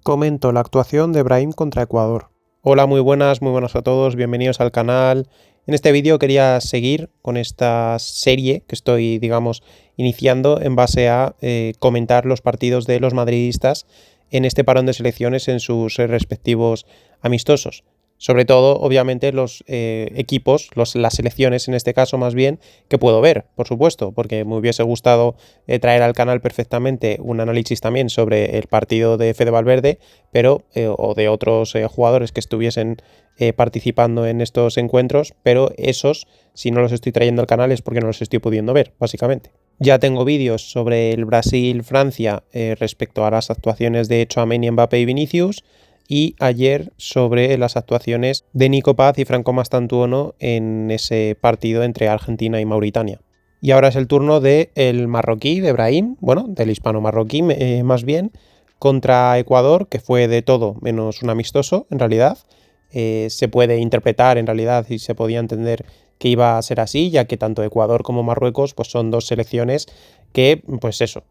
Comento la actuación de Brahim contra Ecuador. Hola, muy buenas a todos, bienvenidos al canal. En este vídeo quería seguir con esta serie que estoy, iniciando en base a comentar los partidos de los madridistas en este parón de selecciones en sus respectivos amistosos. Sobre todo, obviamente, los equipos, las selecciones en este caso más bien, que puedo ver, por supuesto, porque me hubiese gustado traer al canal perfectamente un análisis también sobre el partido de Fede Valverde, pero o de otros jugadores que estuviesen participando en estos encuentros, pero esos, si no los estoy trayendo al canal es porque no los estoy pudiendo ver, básicamente. Ya tengo vídeos sobre el Brasil-Francia respecto a las actuaciones de Tchouaméni, Mbappé y Vinicius, y ayer sobre las actuaciones de Nico Paz y Franco Mastantuono en ese partido entre Argentina y Mauritania. Y ahora es el turno del marroquí, de Brahim, del hispano-marroquí más bien, contra Ecuador, que fue de todo menos un amistoso, en realidad. Se puede interpretar, en realidad, y se podía entender que iba a ser así, ya que tanto Ecuador como Marruecos pues son dos selecciones que,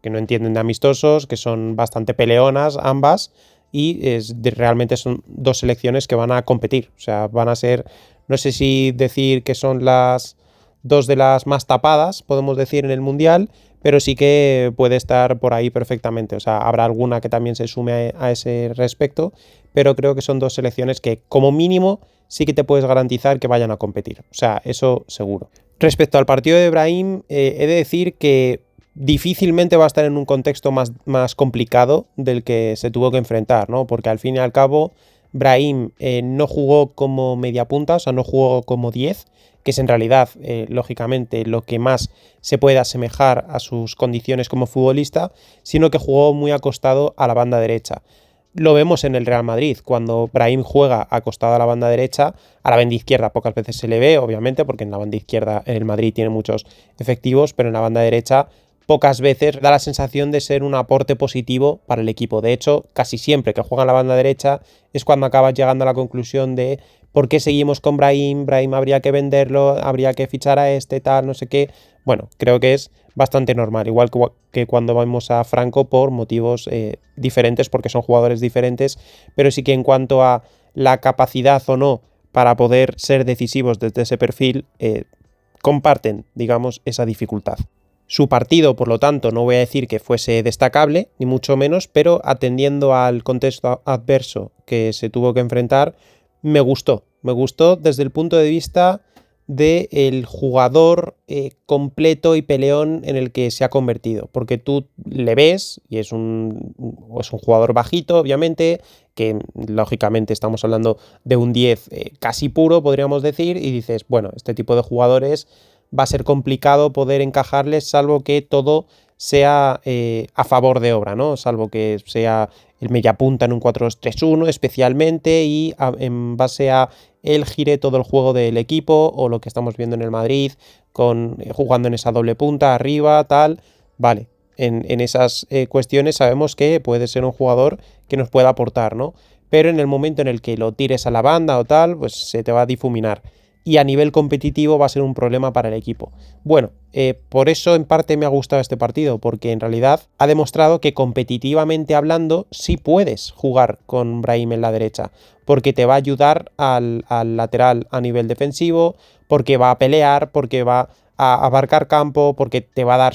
que no entienden de amistosos, que son bastante peleonas ambas, y realmente son dos selecciones que van a competir. O sea, van a ser, no sé si decir que son las dos de las más tapadas, podemos decir, en el Mundial, pero sí que puede estar por ahí perfectamente. O sea, habrá alguna que también se sume a ese respecto, pero creo que son dos selecciones que, como mínimo, sí que te puedes garantizar que vayan a competir. O sea, eso seguro. Respecto al partido de Brahim, he de decir que difícilmente va a estar en un contexto más complicado del que se tuvo que enfrentar, ¿no? Porque al fin y al cabo, Brahim no jugó como media punta, o sea, no jugó como 10, que es en realidad, lógicamente, lo que más se puede asemejar a sus condiciones como futbolista, sino que jugó muy acostado a la banda derecha. Lo vemos en el Real Madrid, cuando Brahim juega acostado a la banda derecha, a la banda izquierda pocas veces se le ve, obviamente, porque en la banda izquierda el Madrid tiene muchos efectivos, pero en la banda derecha pocas veces da la sensación de ser un aporte positivo para el equipo. De hecho, casi siempre que juega en la banda derecha es cuando acabas llegando a la conclusión de ¿por qué seguimos con Brahim? Brahim habría que venderlo, habría que fichar a este, tal, no sé qué. Bueno, creo que es bastante normal, igual que cuando vamos a Franco por motivos diferentes, porque son jugadores diferentes, pero sí que en cuanto a la capacidad o no para poder ser decisivos desde ese perfil, comparten, esa dificultad. Su partido, por lo tanto, no voy a decir que fuese destacable, ni mucho menos, pero atendiendo al contexto adverso que se tuvo que enfrentar, me gustó. Me gustó desde el punto de vista del jugador completo y peleón en el que se ha convertido. Porque tú le ves, y es un jugador bajito, obviamente, que lógicamente estamos hablando de un 10 casi puro, podríamos decir, y dices, bueno, este tipo de jugadores va a ser complicado poder encajarles, salvo que todo sea a favor de obra, ¿no? Salvo que sea el mediapunta en un 4-3-1 especialmente y en base a él gire todo el juego del equipo, o lo que estamos viendo en el Madrid, jugando en esa doble punta arriba, tal. Vale, en esas cuestiones sabemos que puede ser un jugador que nos pueda aportar, ¿no? Pero en el momento en el que lo tires a la banda o tal, pues se te va a difuminar. Y a nivel competitivo va a ser un problema para el equipo. Bueno, por eso en parte me ha gustado este partido, porque en realidad ha demostrado que competitivamente hablando sí puedes jugar con Brahim en la derecha, porque te va a ayudar al lateral a nivel defensivo, porque va a pelear, porque va a abarcar campo, porque te va a dar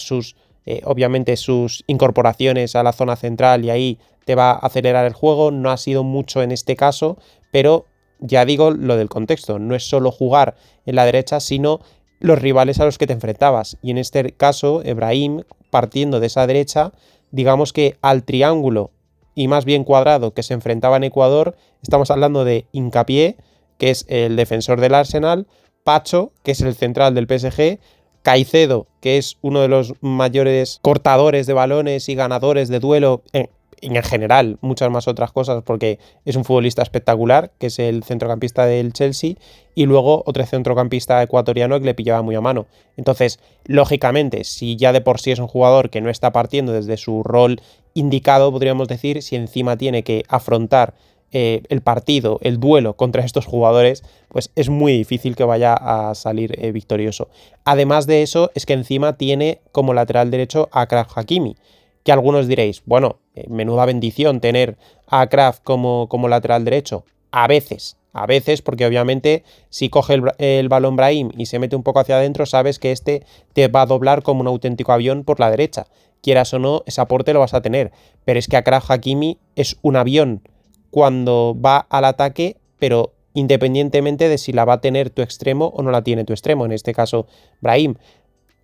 obviamente sus incorporaciones a la zona central y ahí te va a acelerar el juego. No ha sido mucho en este caso, pero ya digo lo del contexto, no es solo jugar en la derecha, sino los rivales a los que te enfrentabas. Y en este caso, Brahim, partiendo de esa derecha, digamos que al triángulo y más bien cuadrado que se enfrentaba en Ecuador, estamos hablando de Hincapié, que es el defensor del Arsenal, Pacho, que es el central del PSG, Caicedo, que es uno de los mayores cortadores de balones y ganadores de duelo en general, muchas más otras cosas, porque es un futbolista espectacular, que es el centrocampista del Chelsea, y luego otro centrocampista ecuatoriano que le pillaba muy a mano. Entonces, lógicamente, si ya de por sí es un jugador que no está partiendo desde su rol indicado, podríamos decir, si encima tiene que afrontar el partido, el duelo contra estos jugadores, pues es muy difícil que vaya a salir victorioso. Además de eso, es que encima tiene como lateral derecho a Achraf Hakimi, que algunos diréis, bueno, menuda bendición tener a Kraft como lateral derecho? A veces, porque obviamente si coge el balón Brahim y se mete un poco hacia adentro, sabes que este te va a doblar como un auténtico avión por la derecha. Quieras o no, ese aporte lo vas a tener. Pero es que Achraf Hakimi es un avión cuando va al ataque, pero independientemente de si la va a tener tu extremo o no la tiene tu extremo, en este caso Brahim.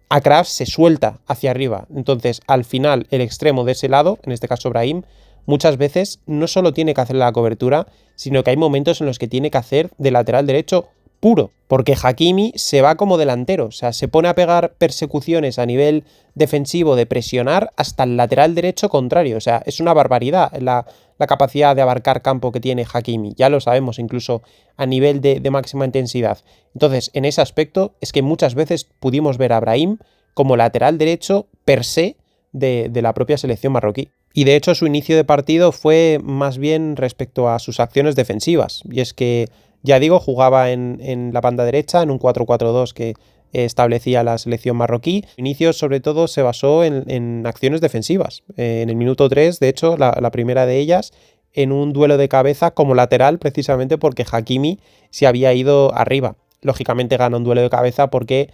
Achraf se suelta hacia arriba, entonces al final el extremo de ese lado, en este caso Brahim, muchas veces no solo tiene que hacer la cobertura, sino que hay momentos en los que tiene que hacer de lateral derecho puro, porque Hakimi se va como delantero, o sea, se pone a pegar persecuciones a nivel defensivo de presionar hasta el lateral derecho contrario, o sea, es una barbaridad la capacidad de abarcar campo que tiene Hakimi, ya lo sabemos, incluso a nivel de máxima intensidad. Entonces, en ese aspecto es que muchas veces pudimos ver a Brahim como lateral derecho per se de la propia selección marroquí. Y de hecho su inicio de partido fue más bien respecto a sus acciones defensivas. Y es que, ya digo, jugaba en la banda derecha, en un 4-4-2 que establecía la selección marroquí. Su inicio sobre todo se basó en acciones defensivas. En el minuto 3, de hecho, la primera de ellas, en un duelo de cabeza como lateral, precisamente porque Hakimi se había ido arriba. Lógicamente gana un duelo de cabeza porque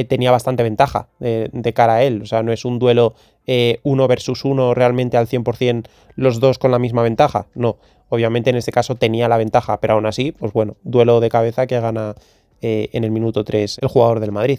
tenía bastante ventaja de cara a él. O sea, no es un duelo 1 versus 1 realmente al 100% los dos con la misma ventaja. No, obviamente en este caso tenía la ventaja, pero aún así, pues bueno, duelo de cabeza que gana en el minuto 3 el jugador del Madrid.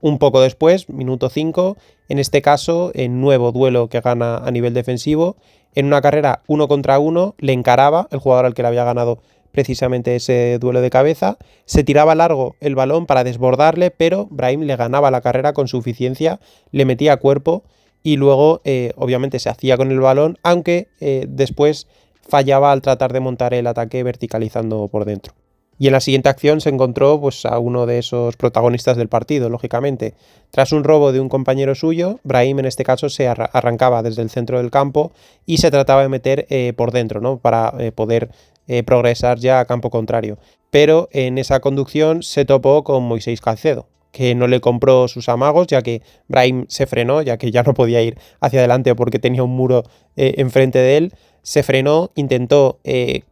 Un poco después, minuto 5, en este caso, en nuevo duelo que gana a nivel defensivo, en una carrera 1 contra 1, le encaraba el jugador al que le había ganado precisamente ese duelo de cabeza, se tiraba largo el balón para desbordarle, pero Brahim le ganaba la carrera con suficiencia, le metía cuerpo y luego obviamente se hacía con el balón, aunque después fallaba al tratar de montar el ataque verticalizando por dentro. Y en la siguiente acción se encontró pues, a uno de esos protagonistas del partido, lógicamente. Tras un robo de un compañero suyo, Brahim en este caso se arrancaba desde el centro del campo y se trataba de meter por dentro, ¿no? Para poder progresar ya a campo contrario. Pero en esa conducción se topó con Moisés Caicedo, que no le compró sus amagos, ya que Brahim se frenó, ya que ya no podía ir hacia adelante porque tenía un muro enfrente de él. Se frenó, intentó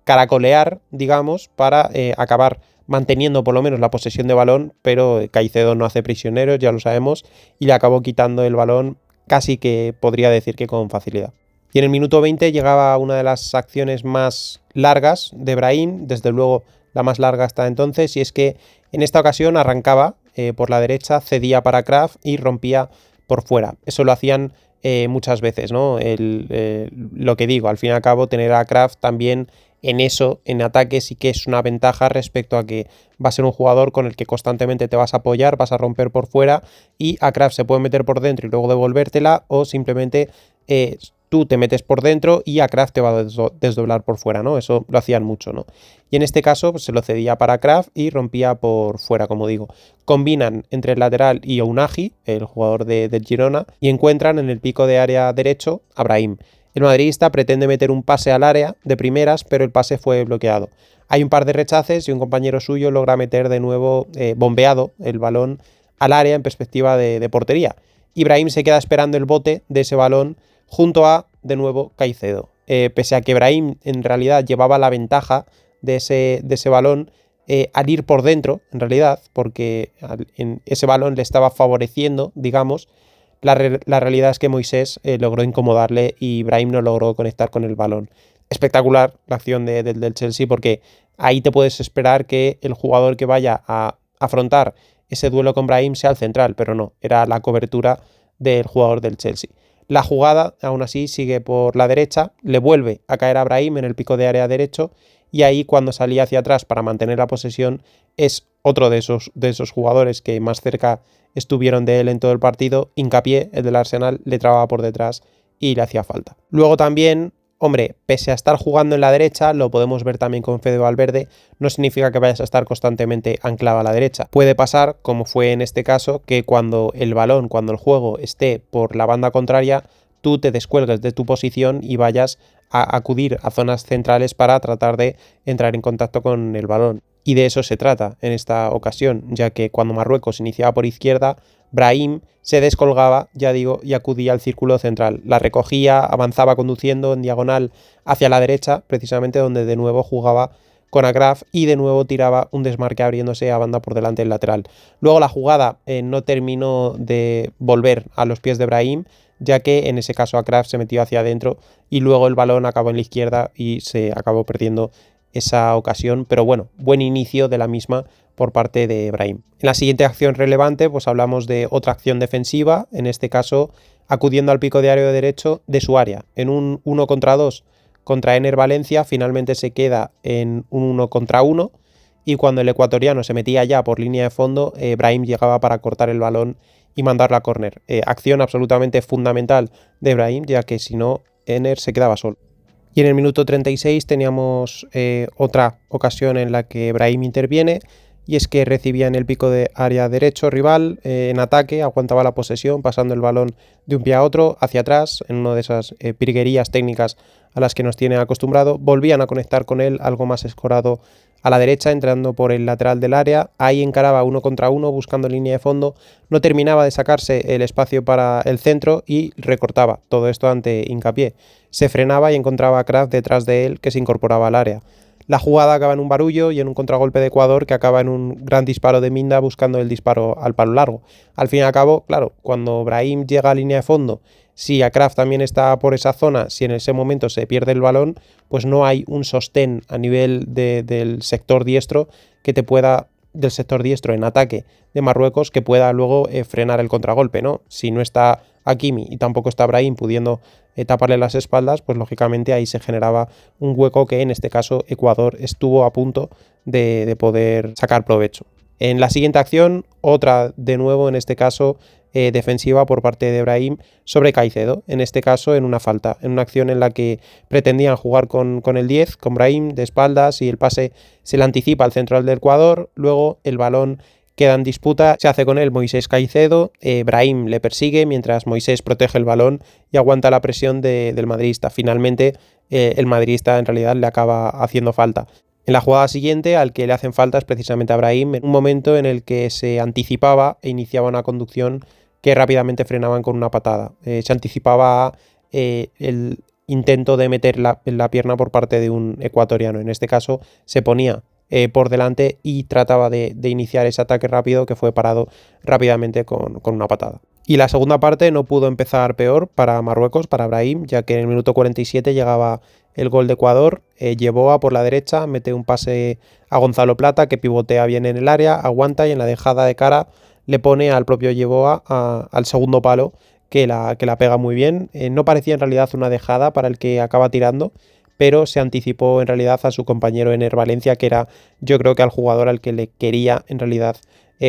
caracolear, digamos, para acabar manteniendo por lo menos la posesión de balón, pero Caicedo no hace prisioneros, ya lo sabemos, y le acabó quitando el balón casi que podría decir que con facilidad. Y en el minuto 20 llegaba una de las acciones más largas de Brahim, desde luego la más larga hasta entonces, y es que en esta ocasión arrancaba por la derecha, cedía para Kraft y rompía por fuera. Eso lo hacían muchas veces, ¿no? Lo que digo, al fin y al cabo, tener a Kraft también en eso, en ataque, sí que es una ventaja respecto a que va a ser un jugador con el que constantemente te vas a apoyar, vas a romper por fuera y a Kraft se puede meter por dentro y luego devolvértela, o simplemente tú te metes por dentro y a Kraft te va a desdoblar por fuera, ¿no? Eso lo hacían mucho, ¿no? Y en este caso pues, se lo cedía para Kraft y rompía por fuera, como digo. Combinan entre el lateral y Ounahi, el jugador del Girona, y encuentran en el pico de área derecho a Brahim. El madridista pretende meter un pase al área de primeras, pero el pase fue bloqueado. Hay un par de rechaces y un compañero suyo logra meter de nuevo bombeado el balón al área en perspectiva de portería. Y Brahim se queda esperando el bote de ese balón junto a, de nuevo, Caicedo. Pese a que Brahim en realidad llevaba la ventaja de ese balón al ir por dentro, en realidad, porque en ese balón le estaba favoreciendo, digamos, la realidad es que Moisés logró incomodarle y Brahim no logró conectar con el balón. Espectacular la acción del Chelsea, porque ahí te puedes esperar que el jugador que vaya a afrontar ese duelo con Brahim sea el central, pero no, era la cobertura del jugador del Chelsea. La jugada, aún así, sigue por la derecha, le vuelve a caer a Brahim en el pico de área derecho y ahí cuando salía hacia atrás para mantener la posesión es otro de esos jugadores que más cerca estuvieron de él en todo el partido. Hincapié, el del Arsenal, le trababa por detrás y le hacía falta. Luego también, hombre, pese a estar jugando en la derecha, lo podemos ver también con Fede Valverde, no significa que vayas a estar constantemente anclado a la derecha. Puede pasar, como fue en este caso, que cuando el juego esté por la banda contraria, tú te descuelgues de tu posición y vayas a acudir a zonas centrales para tratar de entrar en contacto con el balón. Y de eso se trata en esta ocasión, ya que cuando Marruecos iniciaba por izquierda, Brahim se descolgaba, ya digo, y acudía al círculo central. La recogía, avanzaba conduciendo en diagonal hacia la derecha, precisamente donde de nuevo jugaba con Agraf y de nuevo tiraba un desmarque abriéndose a banda por delante del lateral. Luego la jugada no terminó de volver a los pies de Brahim, ya que en ese caso Agraf se metió hacia adentro y luego el balón acabó en la izquierda y se acabó perdiendo esa ocasión, pero bueno, buen inicio de la misma por parte de Brahim. En la siguiente acción relevante, pues hablamos de otra acción defensiva, en este caso acudiendo al pico de área derecho de su área. En un 1 contra 2 contra Ener Valencia, finalmente se queda en un 1 contra 1 y cuando el ecuatoriano se metía ya por línea de fondo, Brahim llegaba para cortar el balón y mandarla a córner. Acción absolutamente fundamental de Brahim, ya que si no, Ener se quedaba solo. Y en el minuto 36 teníamos otra ocasión en la que Brahim interviene, y es que recibía en el pico de área derecho rival en ataque, aguantaba la posesión pasando el balón de un pie a otro hacia atrás, en una de esas pirguerías técnicas a las que nos tiene acostumbrado, volvían a conectar con él algo más escorado a la derecha, entrando por el lateral del área, ahí encaraba 1 contra 1 buscando línea de fondo, no terminaba de sacarse el espacio para el centro y recortaba, todo esto ante Hincapié. Se frenaba y encontraba a Kraft detrás de él, que se incorporaba al área. La jugada acaba en un barullo y en un contragolpe de Ecuador que acaba en un gran disparo de Minda buscando el disparo al palo largo. Al fin y al cabo, claro, cuando Brahim llega a línea de fondo, si a Kraft también está por esa zona, si en ese momento se pierde el balón, pues no hay un sostén a nivel del sector diestro que te pueda, del sector diestro en ataque de Marruecos, que pueda luego frenar el contragolpe, ¿no? Si no está Hakimi y tampoco está Brahim pudiendo taparle las espaldas, pues lógicamente ahí se generaba un hueco que en este caso Ecuador estuvo a punto de poder sacar provecho. En la siguiente acción, otra de nuevo en este caso defensiva por parte de Brahim sobre Caicedo, en este caso en una falta, en una acción en la que pretendían jugar con el 10, con Brahim de espaldas y el pase se le anticipa al central del Ecuador, luego el balón queda en disputa, se hace con él Moisés Caicedo, Brahim le persigue mientras Moisés protege el balón y aguanta la presión del madridista. Finalmente el madridista en realidad le acaba haciendo falta. En la jugada siguiente al que le hacen faltas precisamente a Brahim, en un momento en el que se anticipaba e iniciaba una conducción que rápidamente frenaban con una patada. Se anticipaba el intento de meter la pierna por parte de un ecuatoriano. En este caso se ponía por delante y trataba de iniciar ese ataque rápido que fue parado rápidamente con una patada. Y la segunda parte no pudo empezar peor para Marruecos, para Brahim, ya que en el minuto 47 llegaba el gol de Ecuador. Yeboah por la derecha mete un pase a Gonzalo Plata que pivotea bien en el área, aguanta y en la dejada de cara le pone al propio Yeboah al segundo palo que la pega muy bien. No parecía en realidad una dejada para el que acaba tirando, pero se anticipó en realidad a su compañero Ener Valencia, que era yo creo que al jugador al que le quería en realidad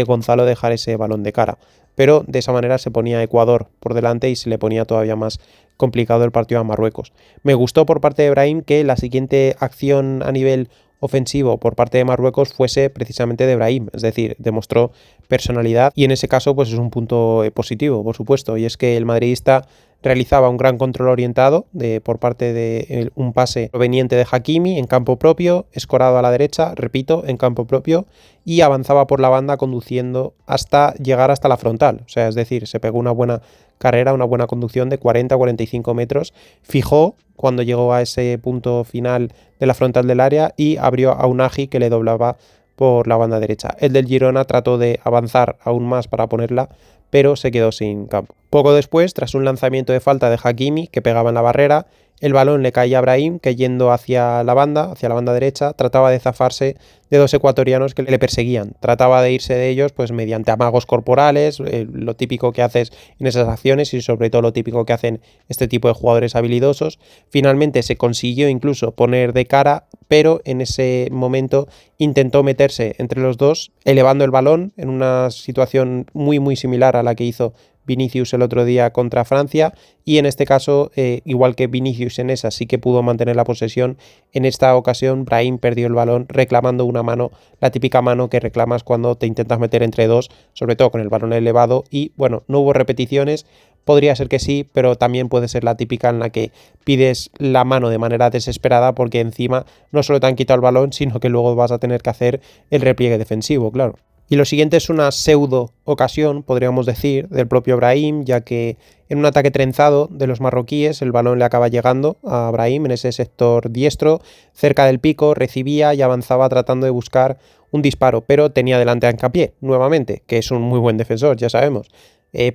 Gonzalo dejar ese balón de cara. Pero de esa manera se ponía Ecuador por delante y se le ponía todavía más complicado el partido a Marruecos. Me gustó por parte de Brahim que la siguiente acción a nivel ofensivo por parte de Marruecos fuese precisamente de Brahim, es decir, demostró personalidad y en ese caso pues es un punto positivo, por supuesto, y es que el madridista realizaba un gran control orientado por parte de un pase proveniente de Hakimi en campo propio, escorado a la derecha, repito, en campo propio, y avanzaba por la banda conduciendo hasta llegar hasta la frontal. O sea, es decir, se pegó una buena carrera, una buena conducción de 40-45 metros, fijó cuando llegó a ese punto final de la frontal del área y abrió a Unagi que le doblaba por la banda derecha. El del Girona trató de avanzar aún más para ponerla, pero se quedó sin campo. Poco después, tras un lanzamiento de falta de Hakimi que pegaba en la barrera, el balón le caía a Brahim, que yendo hacia la banda derecha, trataba de zafarse de dos ecuatorianos que le perseguían. Trataba de irse de ellos pues mediante amagos corporales, lo típico que haces en esas acciones y sobre todo lo típico que hacen este tipo de jugadores habilidosos. Finalmente se consiguió incluso poner de cara, pero en ese momento intentó meterse entre los dos, elevando el balón en una situación muy muy similar a la que hizo Vinicius el otro día contra Francia, y en este caso, igual que Vinicius en esa sí que pudo mantener la posesión, en esta ocasión Brahim perdió el balón reclamando una mano, la típica mano que reclamas cuando te intentas meter entre dos, sobre todo con el balón elevado, y bueno, no hubo repeticiones. Podría ser que sí, pero también puede ser la típica en la que pides la mano de manera desesperada porque encima no solo te han quitado el balón, sino que luego vas a tener que hacer el repliegue defensivo, claro. Y lo siguiente es una pseudo ocasión, podríamos decir, del propio Brahim, ya que en un ataque trenzado de los marroquíes el balón le acaba llegando a Brahim en ese sector diestro, cerca del pico, recibía y avanzaba tratando de buscar un disparo, pero tenía delante a Hincapié, nuevamente, que es un muy buen defensor, ya sabemos.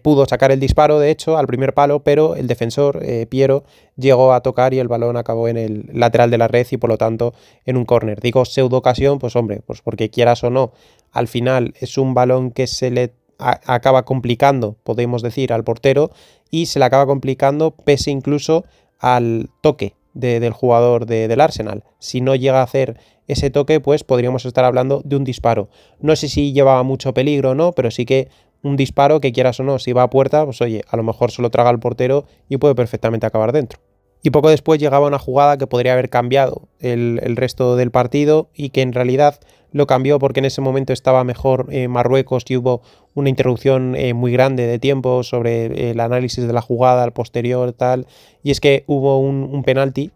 Pudo sacar el disparo, de hecho, al primer palo, pero el defensor, Piero, llegó a tocar y el balón acabó en el lateral de la red y por lo tanto en un córner. Digo pseudo ocasión, pues hombre, pues porque quieras o no, al final es un balón que se le acaba complicando, podemos decir, al portero, y se le acaba complicando pese incluso al toque del jugador del Arsenal. Si no llega a hacer ese toque, pues podríamos estar hablando de un disparo. No sé si llevaba mucho peligro o no, pero sí que un disparo que, quieras o no, si va a puerta, pues oye, a lo mejor se lo traga el portero y puede perfectamente acabar dentro. Y poco después llegaba una jugada que podría haber cambiado el resto del partido y que en realidad lo cambió porque en ese momento estaba mejor Marruecos y hubo una interrupción muy grande de tiempo sobre el análisis de la jugada al posterior tal, y es que hubo un penalti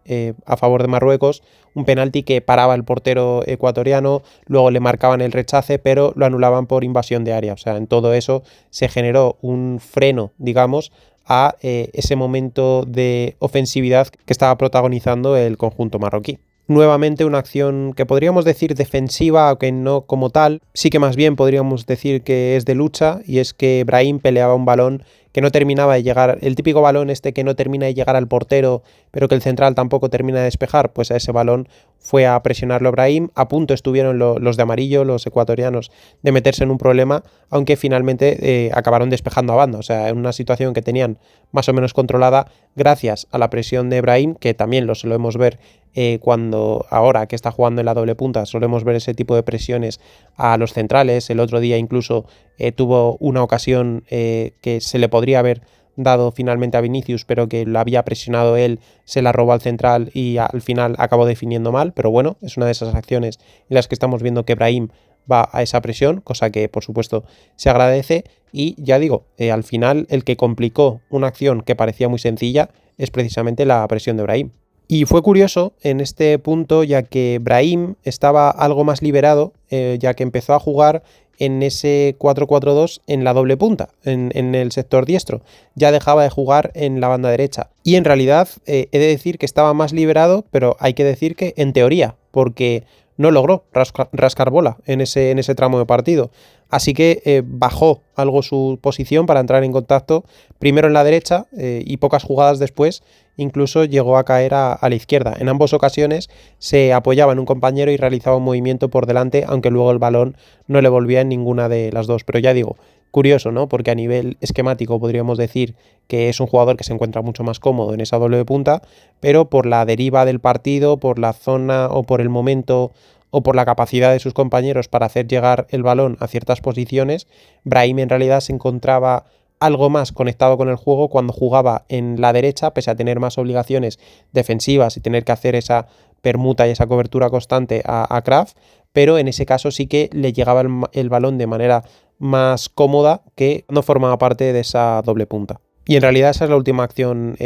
a favor de Marruecos, un penalti que paraba el portero ecuatoriano, luego le marcaban el rechace pero lo anulaban por invasión de área. O sea, en todo eso se generó un freno, digamos, a ese momento de ofensividad que estaba protagonizando el conjunto marroquí. Nuevamente una acción que podríamos decir defensiva, aunque no como tal, sí que más bien podríamos decir que es de lucha, y es que Brahim peleaba un balón que no terminaba de llegar, el típico balón este que no termina de llegar al portero, pero que el central tampoco termina de despejar, pues a ese balón fue a presionarlo Brahim. A punto estuvieron los de amarillo, los ecuatorianos, de meterse en un problema, aunque finalmente acabaron despejando a banda. O sea, en una situación que tenían más o menos controlada gracias a la presión de Brahim, que también lo solemos ver cuando ahora que está jugando en la doble punta, solemos ver ese tipo de presiones a los centrales. El otro día incluso tuvo una ocasión que se le podría haber dado finalmente a Vinicius, pero que lo había presionado él, se la robó al central y al final acabó definiendo mal. Pero bueno, es una de esas acciones en las que estamos viendo que Brahim va a esa presión, cosa que por supuesto se agradece. Y ya digo, al final el que complicó una acción que parecía muy sencilla es precisamente la presión de Brahim. Y fue curioso en este punto, ya que Brahim estaba algo más liberado, ya que empezó a jugar en ese 4-4-2 en la doble punta, en el sector diestro. Ya dejaba de jugar en la banda derecha. Y en realidad he de decir que estaba más liberado, pero hay que decir que en teoría, porque no logró rascar bola en ese tramo de partido. Así que bajó algo su posición para entrar en contacto primero en la derecha y pocas jugadas después incluso llegó a caer a la izquierda. En ambas ocasiones se apoyaba en un compañero y realizaba un movimiento por delante, aunque luego el balón no le volvía en ninguna de las dos. Pero ya digo, curioso, ¿no? Porque a nivel esquemático podríamos decir que es un jugador que se encuentra mucho más cómodo en esa doble de punta, pero por la deriva del partido, por la zona o por el momento o por la capacidad de sus compañeros para hacer llegar el balón a ciertas posiciones, Brahim en realidad se encontraba algo más conectado con el juego cuando jugaba en la derecha, pese a tener más obligaciones defensivas y tener que hacer esa permuta y esa cobertura constante a Kraft, pero en ese caso sí que le llegaba el balón de manera más cómoda que no formaba parte de esa doble punta. Y en realidad esa es la última acción,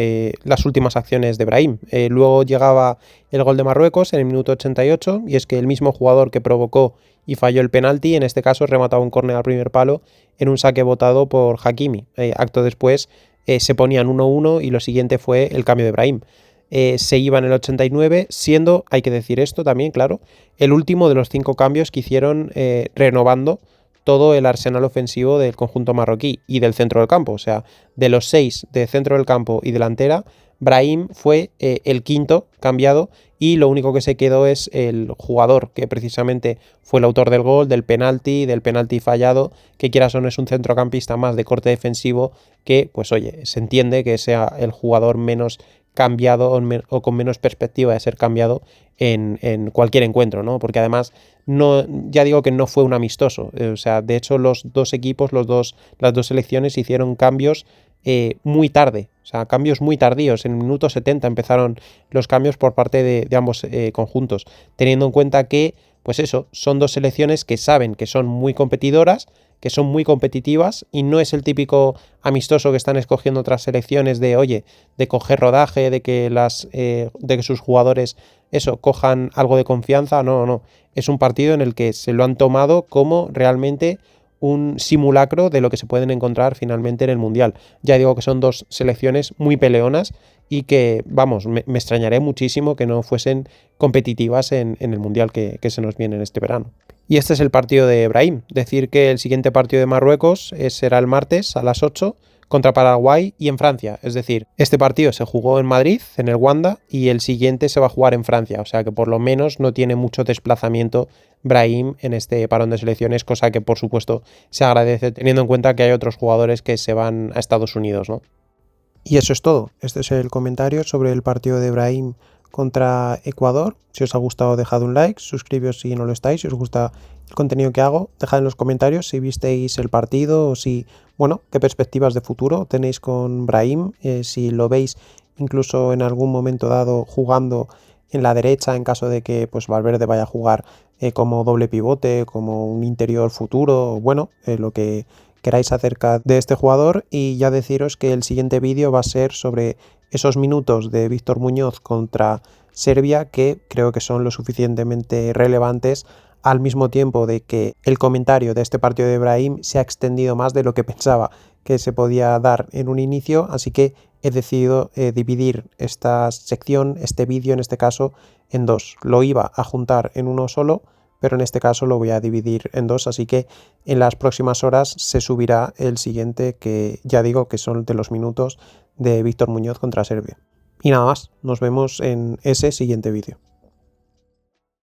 las últimas acciones de Brahim. Luego llegaba el gol de Marruecos en el minuto 88, y es que el mismo jugador que provocó y falló el penalti, en este caso remataba un córner al primer palo en un saque botado por Hakimi. Acto después se ponían 1-1 y lo siguiente fue el cambio de Brahim. Se iba en el 89, siendo, hay que decir esto también, claro, el último de los 5 cambios que hicieron renovando todo el arsenal ofensivo del conjunto marroquí y del centro del campo. O sea, de los 6 de centro del campo y delantera, Brahim fue el quinto cambiado, y lo único que se quedó es el jugador que precisamente fue el autor del gol, del penalti fallado, que quieras o no es un centrocampista más de corte defensivo que, pues oye, se entiende que sea el jugador menos cambiado o con menos perspectiva de ser cambiado en cualquier encuentro, ¿no? Porque además no, ya digo que no fue un amistoso, o sea, de hecho los dos equipos, las dos selecciones hicieron cambios muy tarde, o sea, cambios muy tardíos. En el minuto 70 empezaron los cambios por parte de ambos conjuntos, teniendo en cuenta que, pues eso, son dos selecciones que saben que son muy competidoras, que son muy competitivas y no es el típico amistoso que están escogiendo otras selecciones de, oye, de coger rodaje, de que sus jugadores, eso, cojan algo de confianza. No, no, es un partido en el que se lo han tomado como realmente un simulacro de lo que se pueden encontrar finalmente en el Mundial. Ya digo que son dos selecciones muy peleonas y que, vamos, me extrañaré muchísimo que no fuesen competitivas en el Mundial que se nos viene en este verano. Y este es el partido de Brahim. Decir que el siguiente partido de Marruecos será el martes a las 8 contra Paraguay y en Francia. Es decir, este partido se jugó en Madrid, en el Wanda, y el siguiente se va a jugar en Francia. O sea que por lo menos no tiene mucho desplazamiento Brahim en este parón de selecciones, cosa que por supuesto se agradece teniendo en cuenta que hay otros jugadores que se van a Estados Unidos, ¿no? Y eso es todo. Este es el comentario sobre el partido de Brahim contra Ecuador. Si os ha gustado, dejad un like, suscribíos si no lo estáis, si os gusta el contenido que hago, dejad en los comentarios si visteis el partido o si, bueno, qué perspectivas de futuro tenéis con Brahim, si lo veis incluso en algún momento dado jugando en la derecha en caso de que pues Valverde vaya a jugar como doble pivote, como un interior futuro, bueno, lo que queráis acerca de este jugador. Y ya deciros que el siguiente vídeo va a ser sobre esos minutos de Víctor Muñoz contra Serbia, que creo que son lo suficientemente relevantes, al mismo tiempo de que el comentario de este partido de Brahim se ha extendido más de lo que pensaba que se podía dar en un inicio, así que he decidido dividir esta sección, este vídeo en este caso, en dos. Lo iba a juntar en uno solo, pero en este caso lo voy a dividir en dos, así que en las próximas horas se subirá el siguiente, que ya digo que son de los minutos de Víctor Muñoz contra Serbia. Y nada más, nos vemos en ese siguiente vídeo.